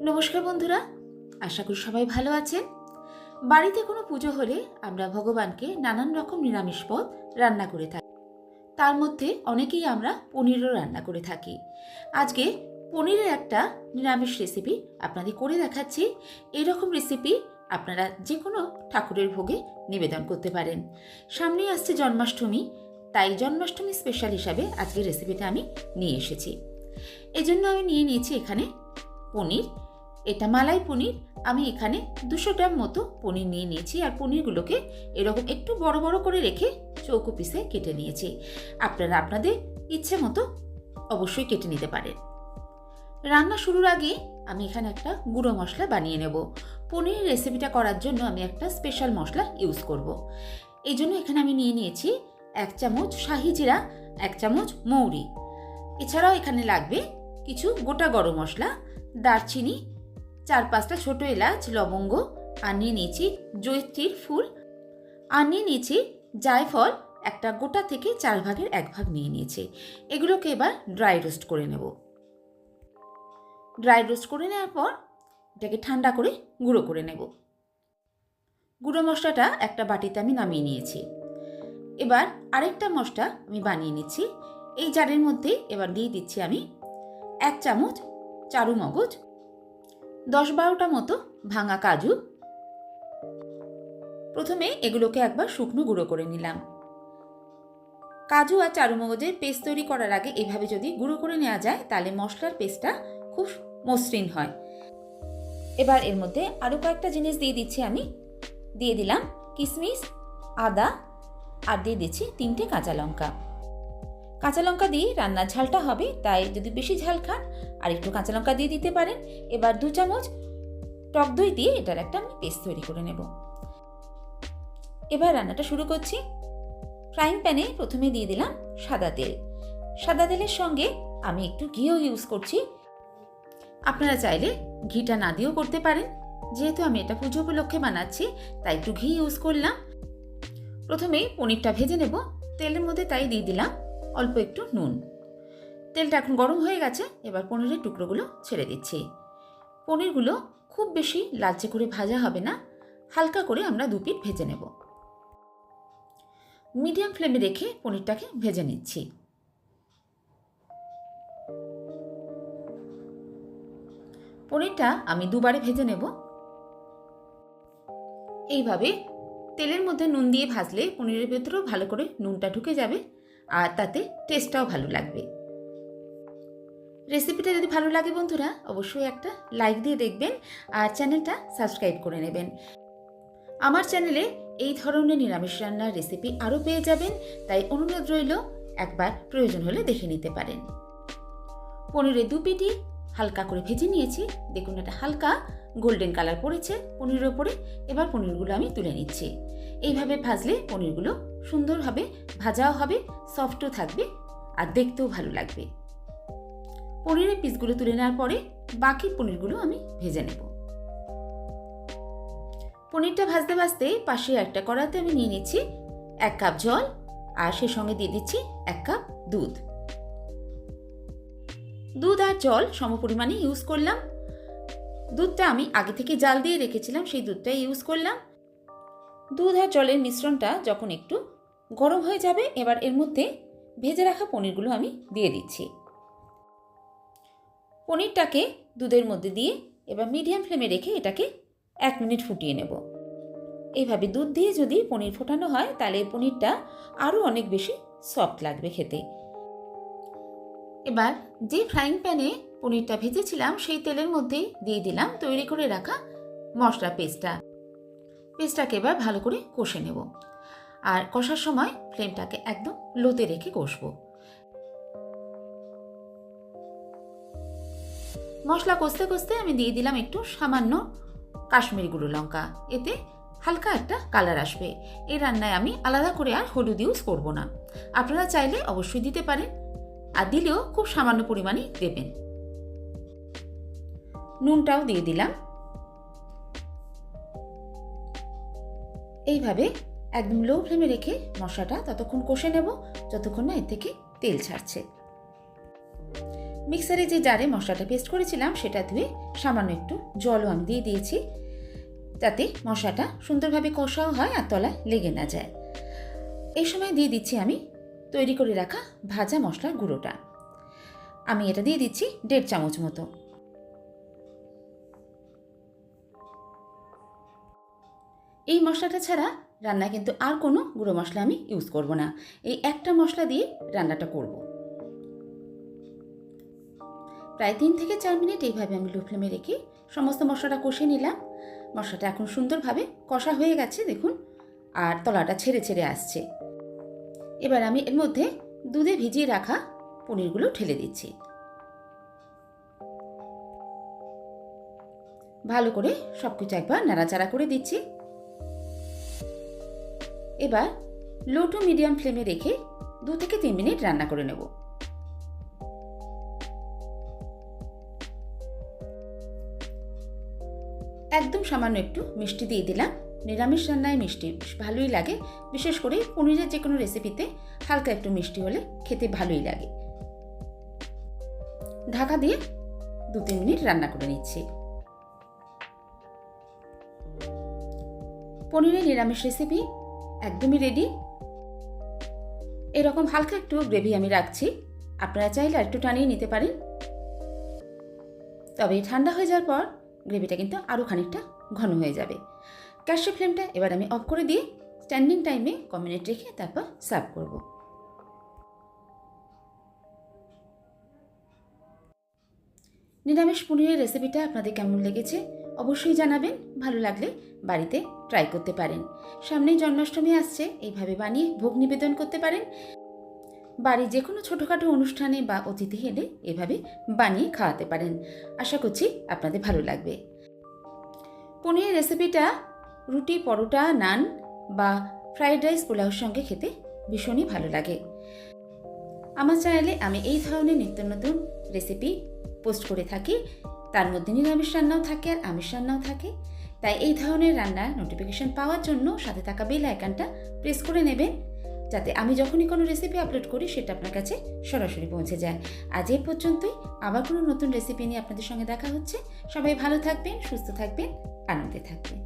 নমস্কার বন্ধুরা, আশা করি সবাই ভালো আছেন। বাড়িতে কোনো পুজো হলে আমরা ভগবানকে নানান রকম নিরামিষ পদ রান্না করে থাকি। তার মধ্যে অনেকেই আমরা পনিরও রান্না করে থাকি। আজকে পনিরের একটা নিরামিষ রেসিপি আপনাদের করে দেখাচ্ছি। এরকম রেসিপি আপনারা যে কোনো ঠাকুরের ভোগে নিবেদন করতে পারেন। সামনেই আসছে জন্মাষ্টমী, তাই জন্মাষ্টমী স্পেশাল হিসাবে আজকের রেসিপিটা আমি নিয়ে এসেছি। এজন্য আমি নিয়ে নিয়েছি এখানে পনির। এটা মালাই পনির। আমি এখানে 200 গ্রাম মতো পনির নিয়ে নিয়েছি, আর পনিরগুলোকে এরকম একটু বড় বড় করে রেখে চৌকো পিসে কেটে নিয়েছি। আপনারা আপনাদের ইচ্ছে মতো অবশ্যই কেটে নিতে পারেন। রান্না শুরুর আগে আমি এখানে একটা গুঁড়ো মশলা বানিয়ে নেব। পনিরের রেসিপিটা করার জন্য আমি একটা স্পেশাল মশলা ইউজ করব। এই জন্য এখানে আমি নিয়ে নিয়েছি 1 চামচ শাহি জিরা, 1 চামচ মৌরি। এছাড়াও এখানে লাগবে কিছু গোটা গরম মশলা, দারচিনি, 4-5টা ছোটো এলাচ, লবঙ্গ, আর নিয়ে নিয়েছি জয়িত্রীর ফুল, আর নিয়ে নিয়েছি জায়ফল। একটা গোটা থেকে 4 ভাগের 1 ভাগ নিয়ে নিয়েছি। এগুলোকে এবার ড্রাই রোস্ট করে নেব। ড্রাই রোস্ট করে নেওয়ার পর এটাকে ঠান্ডা করে গুঁড়ো করে নেব। গুঁড়ো মশলাটা একটা বাটিতে আমি নামিয়ে নিয়েছি। এবার আরেকটা মশলা আমি বানিয়ে নিচ্ছি। এই জারের মধ্যে এবার দিয়ে দিচ্ছি আমি 1 চামচ চারু মগজ, 10-12টা মতো ভাঙা কাজু। প্রথমে এগুলোকে একবার শুকনো গুঁড়ো করে নিলাম। কাজু আর চারু মগজের পেস্ট তৈরি করার আগে এভাবে যদি গুঁড়ো করে নেওয়া যায় তাহলে মশলার পেস্টটা খুব মসৃণ হয়। এবার এর মধ্যে আরও কয়েকটা জিনিস দিয়ে দিচ্ছি আমি। দিয়ে দিলাম কিশমিশ, আদা, আর দিয়ে দিচ্ছি 3টে কাঁচা লঙ্কা। কাঁচা লঙ্কা দিয়ে রান্নার ঝালটা হবে, তাই যদি বেশি ঝাল খান আর একটু কাঁচা লঙ্কা দিয়ে দিতে পারেন। এবার 2 চামচ টক দই দিয়ে এটার একটা আমি পেস্ট তৈরি করে নেব। এবার রান্নাটা শুরু করছি। ফ্রাইং প্যানে প্রথমে দিয়ে দিলাম সাদা তেল। সাদা তেলের সঙ্গে আমি একটু ঘিও ইউজ করছি। আপনারা চাইলে ঘিটা না দিয়েও করতে পারেন। যেহেতু আমি এটা পুজো উপলক্ষে বানাচ্ছি, তাই একটু ঘি ইউজ করলাম। প্রথমে পনিরটা ভেজে নেব তেলের মধ্যে, তাই দিয়ে দিলাম অল্প একটু নুন। তেলটা এখন গরম হয়ে গেছে। এবার পনিরের টুকরোগুলো ছেড়ে দিচ্ছি। পনিরগুলো খুব বেশি লালচে করে ভাজা হবে না, হালকা করে আমরা 2 পিঠ ভেজে নেব। মিডিয়াম ফ্লেমে রেখে পনিরটাকে ভেজে নিচ্ছি। পনিরটা আমি 2বারে ভেজে নেব। এইভাবে তেলের মধ্যে নুন দিয়ে ভাজলে পনিরের ভেতরেও ভালো করে নুনটা ঢুকে যাবে, আর তাতে টেস্টটাও ভালো লাগবে। রেসিপিটা যদি ভালো লাগে বন্ধুরা, অবশ্যই একটা লাইক দিয়ে দেখবেন, আর চ্যানেলটা সাবস্ক্রাইব করে নেবেন। আমার চ্যানেলে এই ধরনের নিরামিষ রান্নার রেসিপি আরও পেয়ে যাবেন, তাই অনুরোধ রইল একবার প্রয়োজন হলে দেখে নিতে পারেন। পনিরের 2 পিঠই হালকা করে ভেজে নিয়েছি। দেখুন এটা হালকা গোল্ডেন কালার পড়েছে পনিরের ওপরে। এবার পনিরগুলো আমি তুলে নিচ্ছি। এইভাবে ভাজলে পনিরগুলো সুন্দরভাবে ভাজাও হবে, সফটও থাকবে, আর দেখতেও ভালো লাগবে। পনিরের পিসগুলো তুলে নেওয়ার পরে বাকি পনিরগুলো আমি ভেজে নেব। পনিরটা ভাজতে ভাজতে পাশে একটা কড়াইতে আমি নিয়ে নিচ্ছি 1 কাপ জল, আর সে সঙ্গে দিয়ে দিচ্ছি 1 কাপ দুধ। দুধ আর জল সমপরিমাণে ইউজ করলাম। দুধটা আমি আগে থেকে জাল দিয়ে রেখেছিলাম, সেই দুধটাই ইউজ করলাম। দুধ আর জলের মিশ্রণটা যখন একটু গরম হয়ে যাবে, এবার এর মধ্যে ভেজে রাখা পনিরগুলো আমি দিয়ে দিচ্ছি। পনিরটাকে দুধের মধ্যে দিয়ে এবার মিডিয়াম ফ্লেমে রেখে এটাকে 1 মিনিট ফুটিয়ে নেব। এইভাবে দুধ দিয়ে যদি পনির ফোটানো হয় তাহলে পনিরটা আরও অনেক বেশি সফট লাগবে খেতে। এবার যে ফ্রাইং প্যানে পনিরটা ভেজেছিলাম সেই তেলের মধ্যে দিয়ে দিলাম তৈরি করে রাখা মশলা পেস্টটাকে এবার ভালো করে কষে নেব। আর কষার সময় ফ্লেমটাকে একদম লোতে রেখে কষবো। মশলা কষতে কষতে আমি দিয়ে দিলাম একটু সামান্য কাশ্মীরি গুঁড়ো লঙ্কা। এতে হালকা একটা কালার আসবে। এই রান্নায় আমি আলাদা করে আর হলুদ ইউজ করব না। আপনারা চাইলে অবশ্যই দিতে পারেন, আর দিলেও খুব সামান্য পরিমাণে দেবেন। নুনটাও দিয়ে দিলাম। এইভাবে একদম লো ফ্লেমে রেখে মশলাটা ততক্ষণ কষে নেব যতক্ষণ না এর থেকে তেল ছাড়ছে। মিক্সারে যে জারে মশলাটা পেস্ট করেছিলাম সেটা ধুয়ে সামান্য একটু জলও আমি দিয়ে দিয়েছি, যাতে মশলাটা সুন্দরভাবে কষাও হয় আর তলায় লেগে না যায়। এই সময় দিয়ে দিচ্ছি আমি তৈরি করে রাখা ভাজা মশলার গুঁড়োটা। আমি এটা দিয়ে দিচ্ছি 1.5 চামচ মতো। এই মশলাটা ছাড়া রান্না কিন্তু আর কোনো গুঁড়ো মশলা আমি ইউজ করব না, এই একটা মশলা দিয়ে রান্নাটা করব। প্রায় 3 থেকে 4 মিনিট এইভাবে আমি লো ফ্লেমে রেখে সমস্ত মশলাটা কষে নিলাম। মশলাটা এখন সুন্দরভাবে কষা হয়ে গেছে দেখুন, আর তলাটা ছেড়ে ছেড়ে আসছে। এবার আমি এর মধ্যে দুধে ভিজিয়ে রাখা পনিরগুলো ঢেলে দিচ্ছি। ভালো করে সবকিছু একবার নাড়াচাড়া করে দিচ্ছি। এবার লো টু মিডিয়াম ফ্লেমে রেখে 2 থেকে 3 মিনিট রান্না করে নেব। একদম সামান্য একটু মিষ্টি দিয়ে দিলাম। নিরামিষ রান্নায় মিষ্টি ভালোই লাগে, বিশেষ করে পনিরের যে কোনো রেসিপিতে হালকা একটু মিষ্টি হলে খেতে ভালোই লাগে। ঢাকা দিয়ে 2-3 মিনিট রান্না করে নিচ্ছি। পনিরের নিরামিষ রেসিপি একদমই রেডি। এরকম হালকা একটু গ্রেভি আমি রাখছি, আপনারা চাইলে একটু টানিয়ে নিতে পারেন। তবে ঠান্ডা হয়ে যাওয়ার পর গ্রেভিটা কিন্তু আরও খানিকটা ঘন হয়ে যাবে। গ্যাসের ফ্লেমটা এবার আমি অফ করে দিয়ে স্ট্যান্ডিং টাইমে কম মিনিট রেখে তারপর সার্ভ করব। নিরামিষ পনিরের রেসিপিটা আপনাদের কেমন লেগেছে অবশ্যই জানাবেন। ভালো লাগলে বাড়িতে ট্রাই করতে পারেন। সামনেই জন্মাষ্টমী আসছে, এইভাবে বানিয়ে ভোগ নিবেদন করতে পারেন। বাড়ির যে কোনো ছোটোখাটো অনুষ্ঠানে বা অতিথি এলে এভাবে বানিয়ে খাওয়াতে পারেন। আশা করছি আপনাদের ভালো লাগবে। পনিরের রেসিপিটা রুটি, পরোটা, নান বা ফ্রাইড রাইস, পোলাওর সঙ্গে খেতে ভীষণই ভালো লাগে। আমার চ্যানেলে আমি এই ধরনের নিত্য নতুন রেসিপি পোস্ট করে থাকি, তার মধ্যে নিরামিষ রান্নাও থাকে আর আমিষ রান্নাও থাকে। তাই এই ধরনের রান্নার নোটিফিকেশন পাওয়ার জন্য সাথে থাকা বেল আইকনটা প্রেস করে নেবেন, যাতে আমি যখনই কোনো রেসিপি আপলোড করি সেটা আপনার কাছে সরাসরি পৌঁছে যায়। আজ এই পর্যন্তই, আবার কোনো নতুন রেসিপি নিয়ে আপনাদের সঙ্গে দেখা হচ্ছে। সবাই ভালো থাকবেন, সুস্থ থাকবেন, আনন্দে থাকবেন।